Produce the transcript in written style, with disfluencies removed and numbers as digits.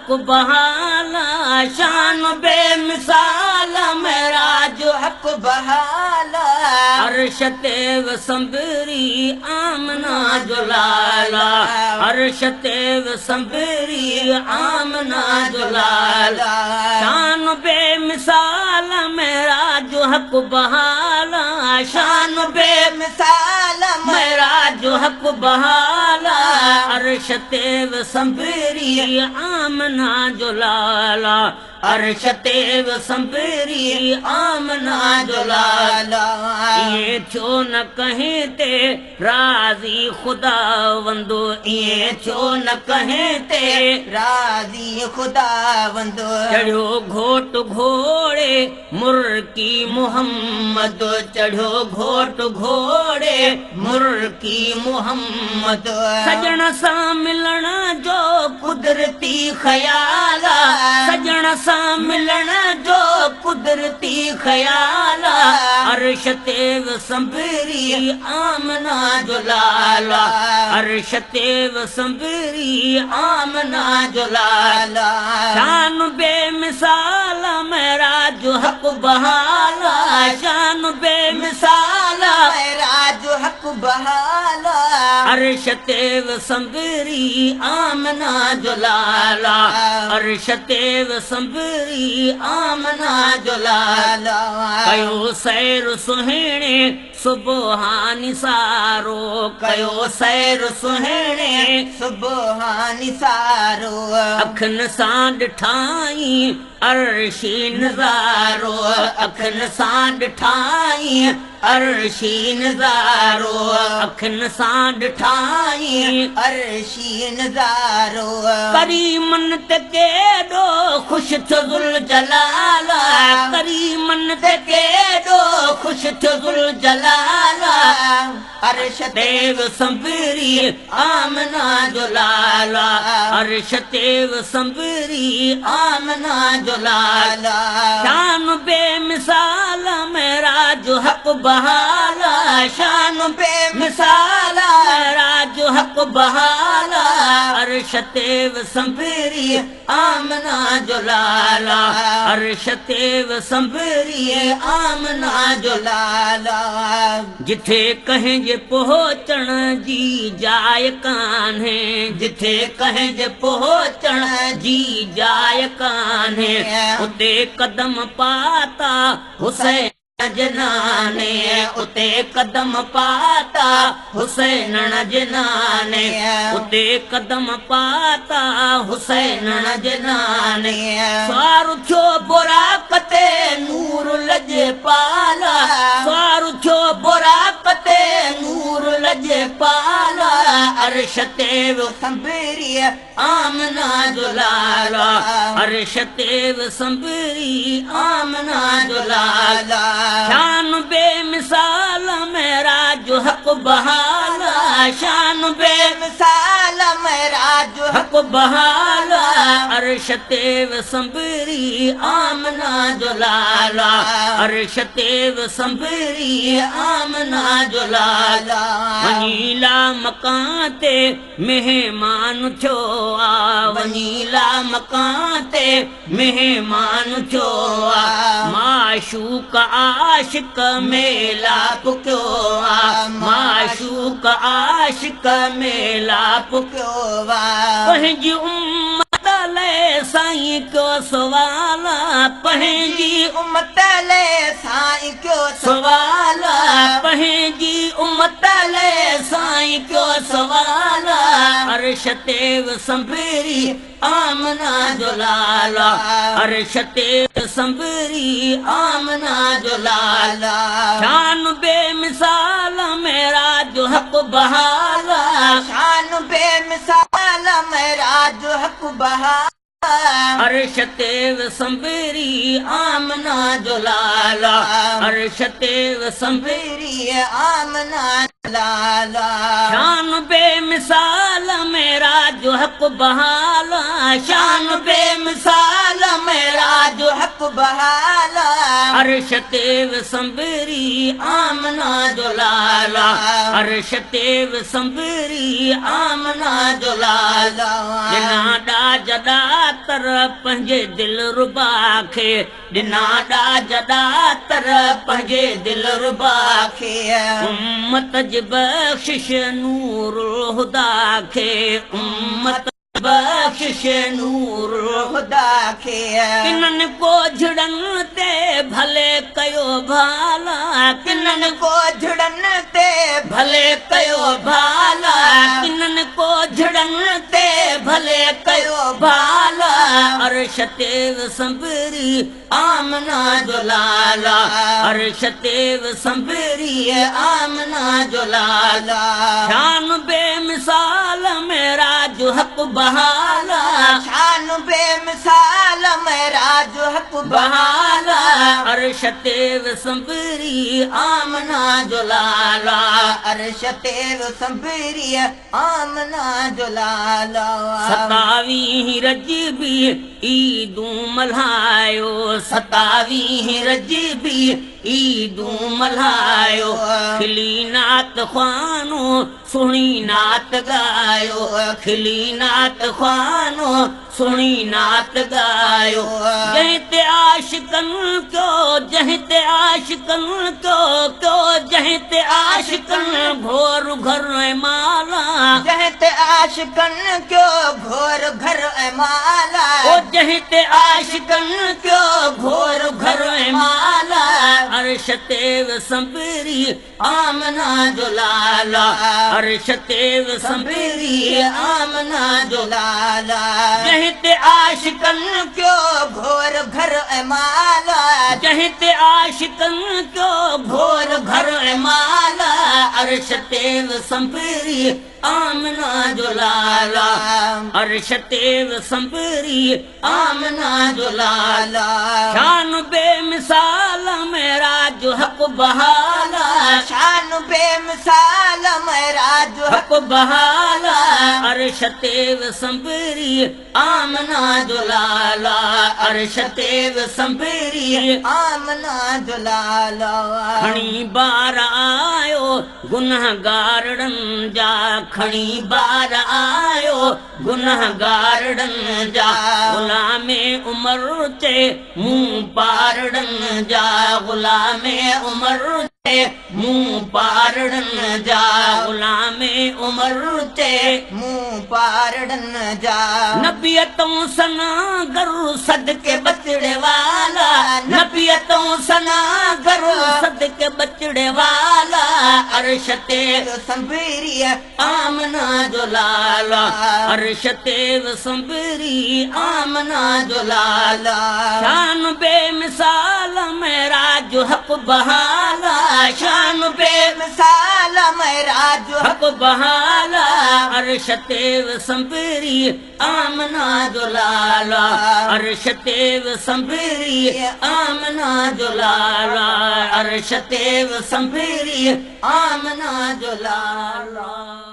हक बहाला शान बेमिसाल मेरा जो हक बहाला अर्श तेव संबरी आमना जो लाला अर्श तेव संबरी आमना जो लाला शान बेमिसाल मेरा जो हक बहाला शान बेमिसाल मेरा जो हक बहाला अर्श तेव संबरी आमना जो लाला अर्श तेव संबरी आमना जो लाला ये छो न कहें ते राजी खुदा वंदो ये छो न कहें ते राजी खुदा वंदो चढ़ो घोट घोड़े मुर्की मोहम्मद चढ़ो घोट घोड़े मुर्की मोहम्मद सजण सां मिलण जो कुदरती ख्याला सजण सां मिलण जो कुदरती ख्याला अर्श तेव संबरी आमना जो लाला अर्श तेव संबरी आमना जो लाला शान बेमिसाल मेरा जो हक बहाला शान बेमिसाल मेरा जो हक बहाला अर्श तेव संबरी आमना जो लाला अर्श तेव संबरी आमना जो लाला कयो सैर सुहिणे सुबहानी सारो कयो सैर सुहिणे सुबहानी सारो अखन सां ॾिठाई अर्शी नज़ारो अखन सां ॾिठाई अर्शी नज़ारो अखन सां ॾिठाई अर्शी नज़ारो करीमन ते केॾो ख़ुशि थियो ज़ुल जलाला करीमन ते केॾो ख़ुशि थियो ज़ुल जलाला अर्श तेव संबरी आमना जो लाला अर्श तेव संबरी आमना जो लाला शान बेमिसाल मेरा जो हक बहाला शान बेमिसाल मेरा जो हक बहाला अर्श तेव संबरी आमना जो लाला अर्श तेव संबरी आमना जो लाला जिथे कहें जे पहुचण जी जाय कान्हे जिथे कहें जे पहुचण जी जाय कान्हे उते कदम पाता हुसैन जनाने उते कदम पाता हुसैन जनाने उते कदम पाता हुसैन जनाने स्वार छो बुराकते नूर लजे पाला स्वार छो बुराकते नूर लजे पाला अर्श तेव संबरी आमना जो लाला अर्श तेव संबरी आमना जो लाला शान बेमिसाल मेरा जो हक बहाला शान बेमिसाल मेरा जो हक बहाला अर्श तेव संबरी आमना जो लाला अर्श तेव संबरी आमना जो लाला वनीला मकान ते मेहमान थियो आ वनीला मकान ते मेहमान थियो आ माशूक आशिक मेला पुक्यो आ माशूक आशिक मेला पुक्यो आ पंहिंजी उम्मत ले साईं क्यो सवाला पंहिंजी उम्मत ले साईं क्यो सवाला पंहिंजी उम्मत ले साईं क्यो सवाला अर्श तेव संबरी आमना जो लाला अर्श तेव संबरी आमना जो लाला शान बेमिसाल मेरा जो हक बहाला शान बेमिसाल मेरा जो हक बहाला अर्श तेव संबरी आमना जो लाला अर्श तेव संबरी आमना लाला शान बेमिसाल मेरा जो हक बहाला शान बेमिसाल मेरा जो हक बहाला अर्श ते विसंबरी आमना जो लाला अर्श ते विसंबरी आमना जो लाला ॾिना ॾाज ॾातर पंहिंजे दिल रुबा खे ॾिना ॾाज ॾातर पंहिंजे दिल रुबा खे उम्मत जी बख़्शिश नूर खुदा खे उम्मत बख़्शिश नूर खुदा खे किननि कोझड़नि ते भले कयो भाला किननि कोझड़नि ते भले कयो भाला किननि कोझड़नि ते भले कयो भाला अर्श ते विसंबरी आमना जो लाला अर्श ते विसंबरी आमना जो लाला शान बेमिसाल मेरा जो हक बहाला शान बेमिसाल मेरा जो हक बहाला अर्श ते विसंबरी आमना जो लाला अर्श ते विसंबरी आमना जो लाला 27 रजबी ईदूं मल्हायो 27 रजबी ईदूं मल्हायो खिली नात ख़्वानो सुहिणी नात ॻायो खिली नात ख़्वानो सुहिणी नात ॻायो जंहिं ते आशिक़नि कयो जंहिं ते आशिक़नि कयो जंहिं ते आशिक़नि घोर घर ऐं माला जंहिं ते आशिक़नि कयो घोर घर ऐं माला ओ जंहिं ते आशिक़नि कयो घोर घर ऐं माला अर्श ते विसंबरी आमना जो लाला अर्श ते विसंबरी आमना जो लाला जंहिं ते आशिक़नि कयो घोर घर ऐं माला जंहिं ते आशिक़नि कयो घोर घर ऐं माला अर्श ते विसंबरी आमना जो लाला अर्श ते विसंबरी आमना जो लाला शान बेमिसाल मेरा जो हक बहाला शान बेमिसाल मेरा जो हक बहाला अर्श ते विसंबरी आमना जो लाला अर्श ते विसंबरी आमना जो लाला खणी बार आयो गुनहगारनि जा खणी बार आयो गुनहगारनि जा ग़ुलामे उमर ते मुंहुं पारड़नि जा ग़ुलामे उमर ते मुंहुं पारड़नि जा ग़ुलामे उमर ते मुंहुं पारड़नि जा नबियतों सना गरु सदके बचड़े वाला नबियतों सना गरु सदके बचड़े वाला अर्श ते विसंबरी आमना जो लाला अर्श ते विसंबरी आमना जो लाला शान बेमिसाल मेरा जो हक बहाला शान बेमिसाल मेरा जो हक बहाला अर्श ते विसंबरी आमना जो लाला अर्श ते विसंबरी आमना जो लाला अर्श ते विसंबरी आमना जो लाला